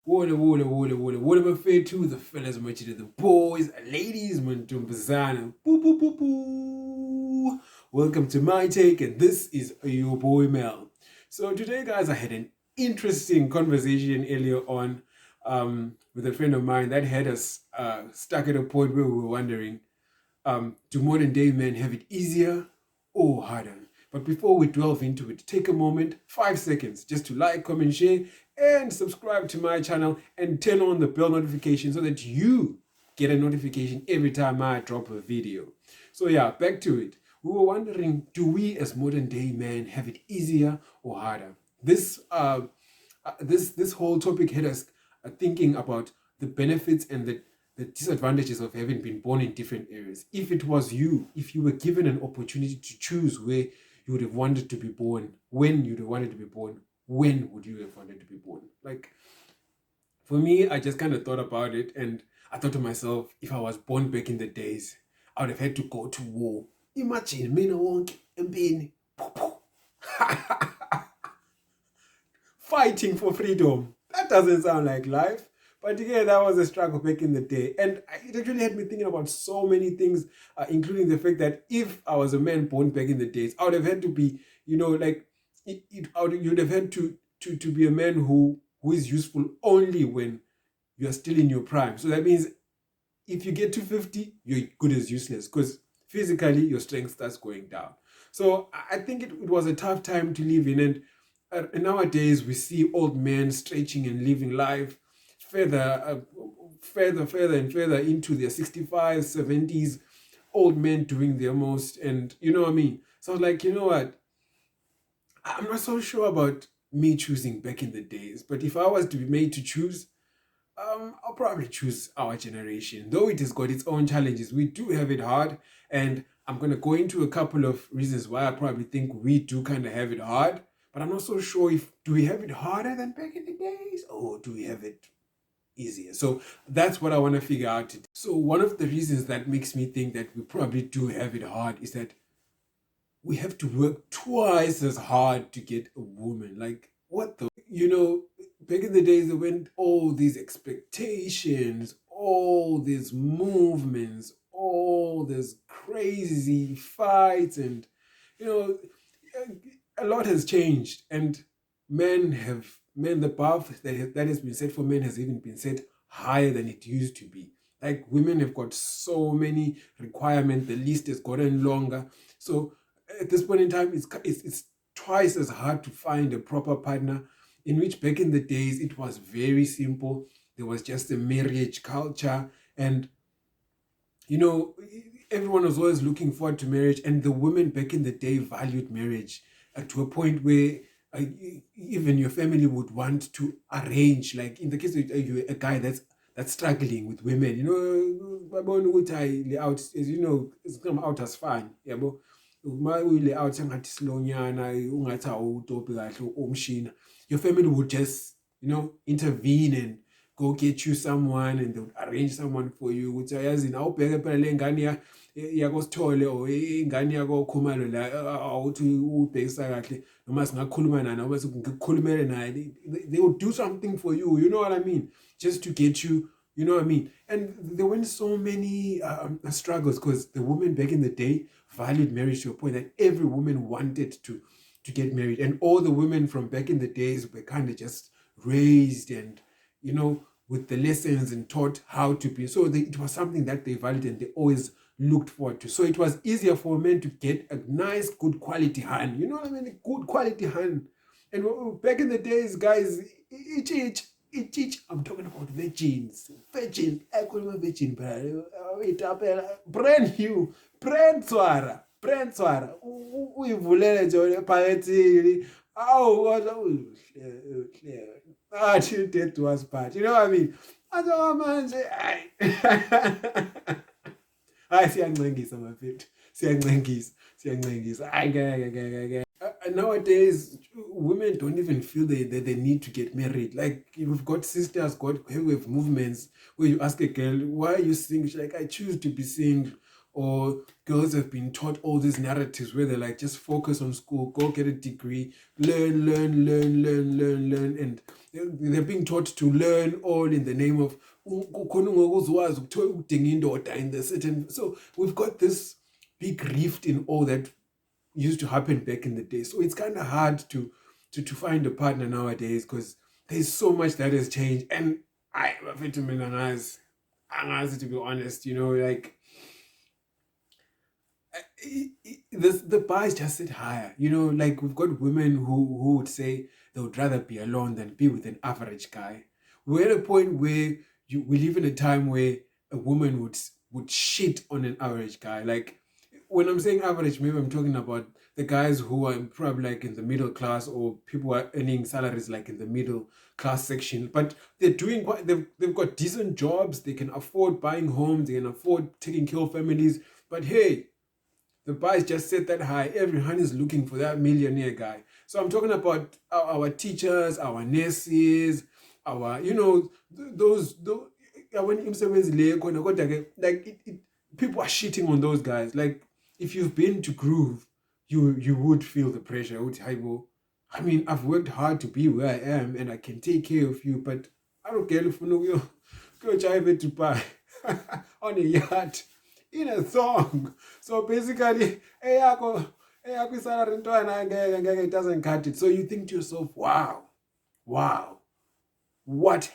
What about fair to the fellas, much to the boys, ladies, mantumbazana. Boo boo boo boo. Welcome to my take, and this is your boy Mel. So today, guys, I had an interesting conversation earlier on with a friend of mine that had us stuck at a point where we were wondering, do modern day men have it easier or harder? But before we delve into it, take a moment, 5 seconds, just to like, comment, share, and subscribe to my channel and turn on the bell notification so that you get a notification every time I drop a video. So yeah, back to it. We were wondering, do we as modern day men have it easier or harder? This whole topic had us thinking about the benefits and the disadvantages of having been born in different areas. If it was you, if you were given an opportunity to choose where you would have wanted to be born, when you'd have wanted to be born, when would you have wanted to be born? Like, for me, I just kind of thought about it and I thought to myself, if I was born back in the days, I would have had to go to war. Imagine, mina wonke empini, fighting for freedom. That doesn't sound like life. But again, that was a struggle back in the day. And it actually had me thinking about so many things, including the fact that if I was a man born back in the days, I would have had to be, like, you'd have had to be a man who is useful only when you're still in your prime. So that means if you get to 50, you're good as useless because physically your strength starts going down. So I think it was a tough time to live in. And nowadays we see old men stretching and living life further and further into their 65s, 70s, old men doing their most. And you know what I mean? So I was like, you know what? I'm not so sure about me choosing back in the days, but if I was to be made to choose, I'll probably choose our generation. Though it has got its own challenges, we do have it hard, and I'm gonna go into a couple of reasons why I probably think we do kind of have it hard. But I'm not so sure if do we have it harder than back in the days, or do we have it easier? So that's what I want to figure out today. So one of the reasons that makes me think that we probably do have it hard is that we have to work twice as hard to get a woman. Like, what the? Back in the days, there went all these expectations, all these movements, all these crazy fights, and, you know, a lot has changed. And the bar that has been set for men has even been set higher than it used to be. Like, women have got so many requirements, the list has gotten longer. So at this point in time, it's twice as hard to find a proper partner. In which back in the days it was very simple. There was just a marriage culture, and you know everyone was always looking forward to marriage. And the women back in the day valued marriage to a point where uh, even your family would want to arrange. Like in the case of you, a guy that's struggling with women, babona ukuthi hayi le out, as you know, it's come out as fine, yabo. Uma uyile out engathi silonyana, ungathi awutopi kahle umshina, your family would just, intervene and go get you someone, and they would arrange someone for you. Ukuthi ayazi awubheke phela le ngane yakosithole or ingane yakokhumalo la awuthi ubhekisa kahle, noma singakhuluma naye noma ngikukhulumele naye. They would do something for you, you know what I mean? Just to get you, you know what I mean? And there weren't so many struggles because the women back in the day valued marriage to a point that every woman wanted to get married. And all the women from back in the days were kind of just raised and, with the lessons and taught how to be. So it was something that they valued and they always looked forward to. So it was easier for men to get a nice, good quality hand. You know what I mean? A good quality hand. And back in the days, guys, each, I'm talking about virgins. Virgin, I call them virgin, brand new, brand swara. Uyivulele nje ephakethini. Awu, till death do us part. You know what I mean? Azoba manje, hayi. Hayi siyancengisa mafethu. Siyancengisa. Hayi ngeke. Nowadays, women don't even feel they need to get married. Like, you've got sisters, who have movements where you ask a girl, why are you single? She's like, I choose to be single. Or girls have been taught all these narratives where they're like, just focus on school, go get a degree, learn. And they're being taught to learn all in the name of khona ungakuzwazi ukudinga indoda in the certain. So we've got this big rift in all that used to happen back in the day. So it's kind of hard to find a partner nowadays because there's so much that has changed. And I to to be honest, like the bar is just set higher. Like we've got women who would say they would rather be alone than be with an average guy. We're at a point where we live in a time where a woman would shit on an average guy. Like when I'm saying average, maybe I'm talking about the guys who are probably like in the middle class, or people who are earning salaries like in the middle class section, but they're doing quite, they've got decent jobs, they can afford buying homes, they can afford taking care of families. But hey, the bar is just set that high. Everyone is looking for that millionaire guy. So I'm talking about our teachers, our nurses, our, those when people are shitting on those guys. Like if you've been to Groove, you would feel the pressure. I mean, I've worked hard to be where I am and I can take care of you, but I don't care if you go drive to buy on a yacht in a song. So basically, salary it doesn't cut it. So you think to yourself, wow, what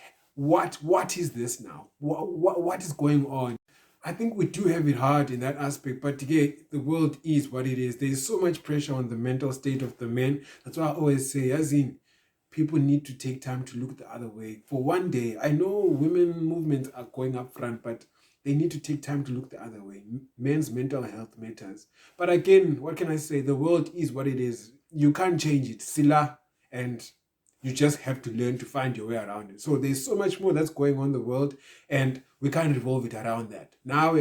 is this now? What is going on? I think we do have it hard in that aspect, but again, the world is what it is. There's so much pressure on the mental state of the men. That's why I always say, as in, people need to take time to look the other way. For one day, I know women movements are going up front, but they need to take time to look the other way. Men's mental health matters. But again, what can I say? The world is what it is. You can't change it. Sila, and you just have to learn to find your way around it. So there's so much more that's going on in the world, and we can't revolve it around that. Now,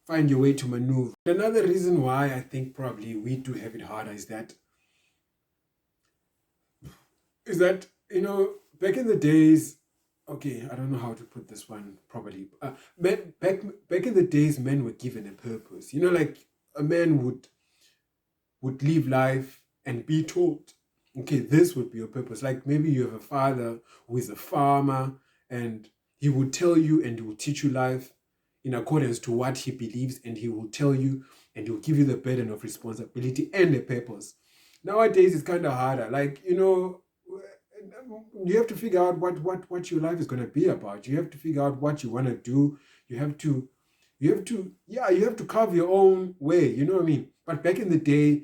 find your way to maneuver. Another reason why I think probably we do have it harder is that, back in the days, okay, I don't know how to put this one properly. Back in the days, men were given a purpose. Like a man would live life and be told, okay, this would be your purpose. Like maybe you have a father who is a farmer, and he would tell you and he will teach you life in accordance to what he believes, and he will tell you and he will give you the burden of responsibility and a purpose. Nowadays, it's kind of harder. Like, you have to figure out what your life is going to be about. You have to figure out what you want to do. You have to carve your own way. You know what I mean? But back in the day,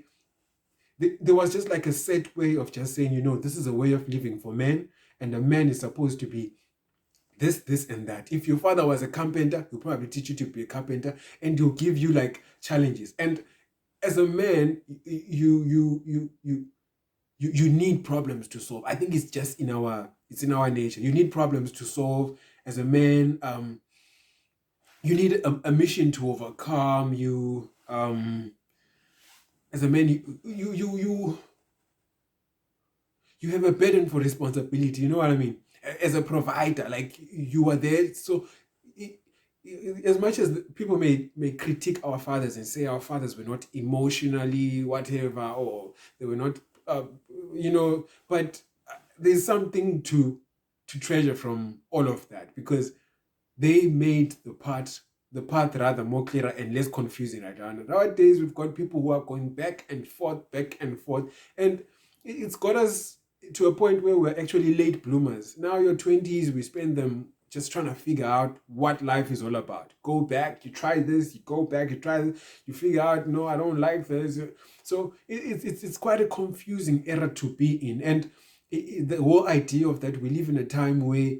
there was just like a set way of just saying, this is a way of living for men, and a man is supposed to be this, and that. If your father was a carpenter, he'll probably teach you to be a carpenter, and he'll give you like challenges. And as a man, you need problems to solve. I think it's just in our nature. You need problems to solve. As a man, you need a mission to overcome. You as a man, you have a burden for responsibility. You know what I mean? As a provider, like you are there. So as much as people may critique our fathers and say our fathers were not emotionally whatever, or they were not, but there's something to treasure from all of that, because they made the path rather more clearer and less confusing right now. Nowadays, we've got people who are going back and forth, and it's got us to a point where we're actually late bloomers. Now your 20s, we spend them just trying to figure out what life is all about. Go back, you try this, you go back, you try this, you figure out, no, I don't like this. So it's quite a confusing era to be in. And the whole idea of that, we live in a time where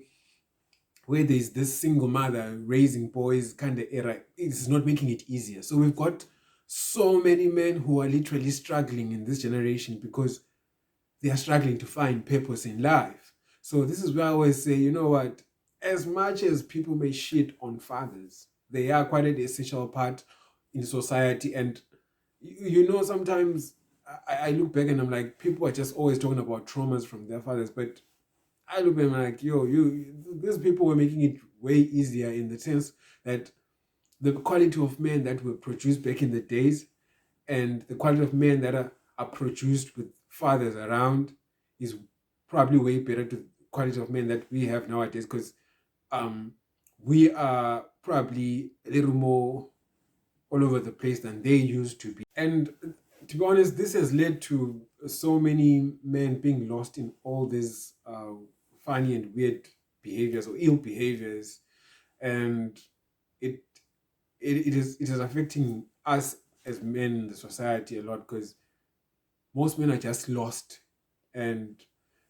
there's this single mother raising boys kind of era, it's not making it easier. So we've got so many men who are literally struggling in this generation because they are struggling to find purpose in life. So this is where I always say, you know what, as much as people may shit on fathers, they are quite an essential part in society. And sometimes I look back and I'm like, people are just always talking about traumas from their fathers, but I look at them like, these people were making it way easier, in the sense that the quality of men that were produced back in the days and the quality of men that are produced with fathers around is probably way better to quality of men that we have nowadays, because um, we are probably a little more all over the place than they used to be. And to be honest, this has led to so many men being lost in all these funny and weird behaviors or ill behaviors, and it it is affecting us as men in the society a lot, because most men are just lost. And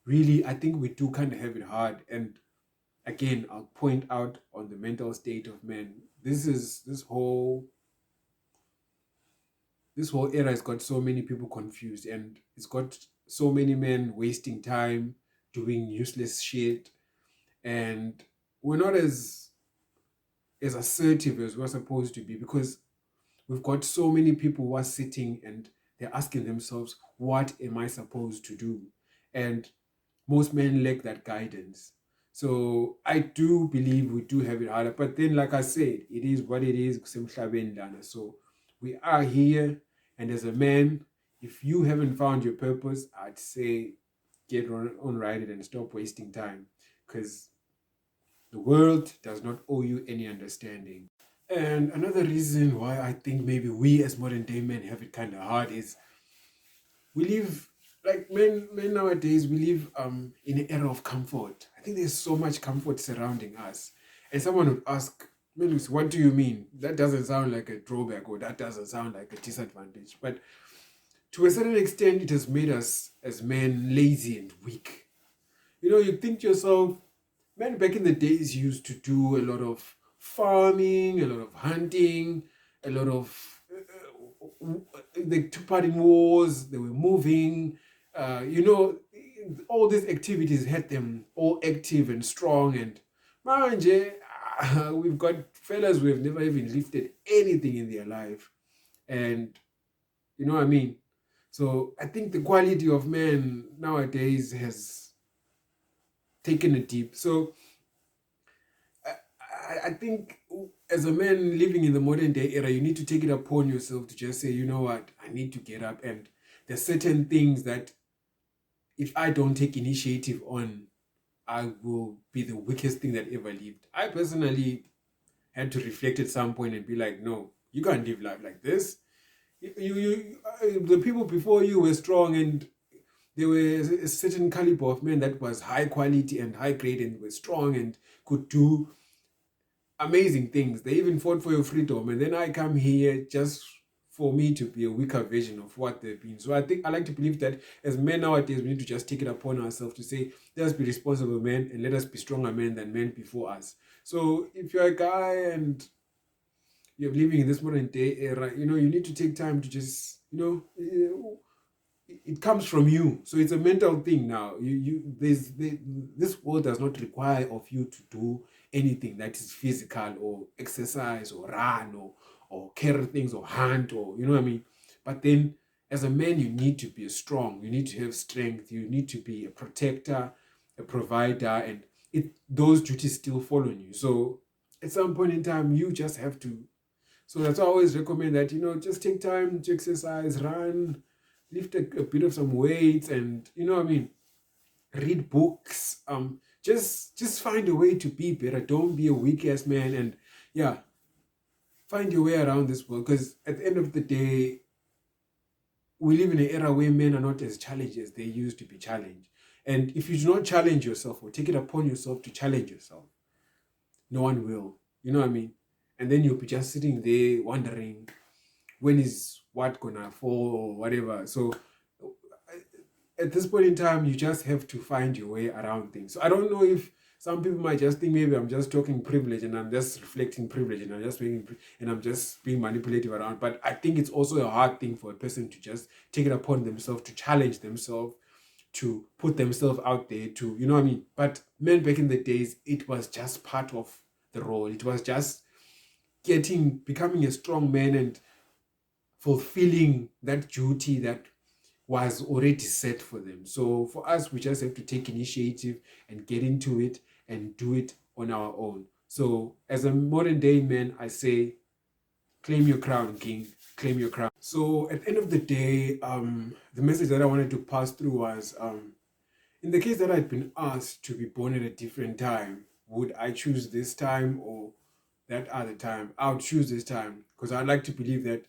really, I think we do kind of have it hard. And again, I'll point out on the mental state of men. This whole era has got so many people confused, and it's got so many men wasting time doing useless shit, and we're not as assertive as we're supposed to be, because we've got so many people who are sitting and they're asking themselves, what am I supposed to do? And most men lack that guidance. So I do believe we do have it harder. But then, like I said, it is what it is. Kusemhlabeni lana. So we are here. And as a man, if you haven't found your purpose, I'd say get on right it and stop wasting time. Because the world does not owe you any understanding. And another reason why I think maybe we as modern day men have it kind of hard is we live, like men nowadays, we live in an era of comfort. I think there's so much comfort surrounding us. And someone would ask, Melus, what do you mean? That doesn't sound like a drawback, or that doesn't sound like a disadvantage. But to a certain extent, it has made us as men lazy and weak. You think to yourself, men back in the days used to do a lot of farming, a lot of hunting, a lot of they took part in wars, they were moving, all these activities had them all active and strong. And manje, we've got fellas who have never even lifted anything in their life. And you know what I mean? So I think the quality of men nowadays has taken a dip. So I think as a man living in the modern day era, you need to take it upon yourself to just say, you know what, I need to get up. And there's certain things that if I don't take initiative on, I will be the weakest thing that ever lived. I personally had to reflect at some point and be like, no, you can't live life like this. The people before you were strong, and there was a certain caliber of men that was high quality and high grade and were strong and could do amazing things. They even fought for your freedom. And then I come here just for me to be a weaker version of what they've been. So I think I like to believe that as men nowadays, we need to just take it upon ourselves to say, let us be responsible men and let us be stronger men than men before us. So if you're a guy and you're living in this modern day era, you need to take time to just, it comes from you. So it's a mental thing now. This world does not require of you to do anything that is physical or exercise or run or carry things or hunt, or you know what I mean. But then as a man, you need to be strong. You need to have strength. You need to be a protector, a provider, and those duties still fall on you. So at some point in time, you just have to. So that's why I always recommend that, just take time to exercise, run, lift a bit of some weights, and read books. Just find a way to be better. Don't be a weak ass man, and yeah, find your way around this world. Because at the end of the day, we live in an era where men are not as challenged as they used to be challenged. And if you do not challenge yourself or take it upon yourself to challenge yourself, no one will. You know what I mean? And then you'll be just sitting there wondering, when is what gonna fall or whatever. So at this point in time, you just have to find your way around things. So I don't know if some people might just think maybe I'm just talking privilege and I'm just reflecting privilege and I'm just being manipulative around. But I think it's also a hard thing for a person to just take it upon themselves to challenge themselves, to put themselves out there, to, you know what I mean? But men back in the days, it was just part of the role. It was just becoming a strong man and fulfilling that duty that was already set for them. So for us, we just have to take initiative and get into it and do it on our own. So as a modern day man, I say, claim your crown, king, claim your crown. So at the end of the day, the message that I wanted to pass through was, In the case that I'd been asked to be born at a different time, would I choose this time or that other time? I would choose this time because I like to believe that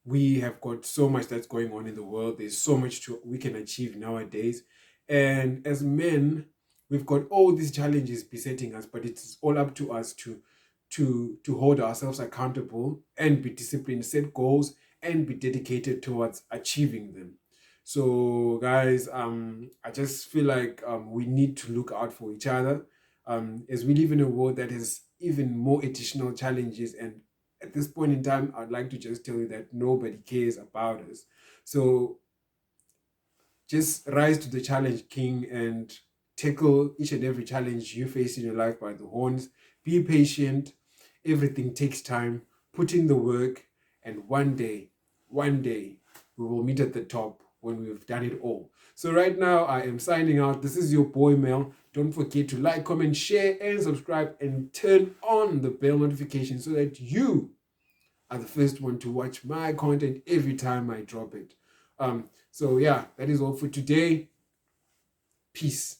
we have got so much that's going on in the world. There's so much we can achieve nowadays. And as men, we've got all these challenges besetting us, but it's all up to us to hold ourselves accountable and be disciplined, set goals, and be dedicated towards achieving them. So, guys, I just feel like we need to look out for each other as we live in a world that has even more additional challenges. And at this point in time, I'd like to just tell you that nobody cares about us. So, just rise to the challenge, King, and tackle each and every challenge you face in your life by the horns. Be patient. Everything takes time. Put in the work, and one day, we will meet at the top when we've done it all. So right now, I am signing out. This is your boy Mel. Don't forget to like, comment, share, and subscribe, and turn on the bell notification so that you are the first one to watch my content every time I drop it. So yeah, that is all for today. Peace.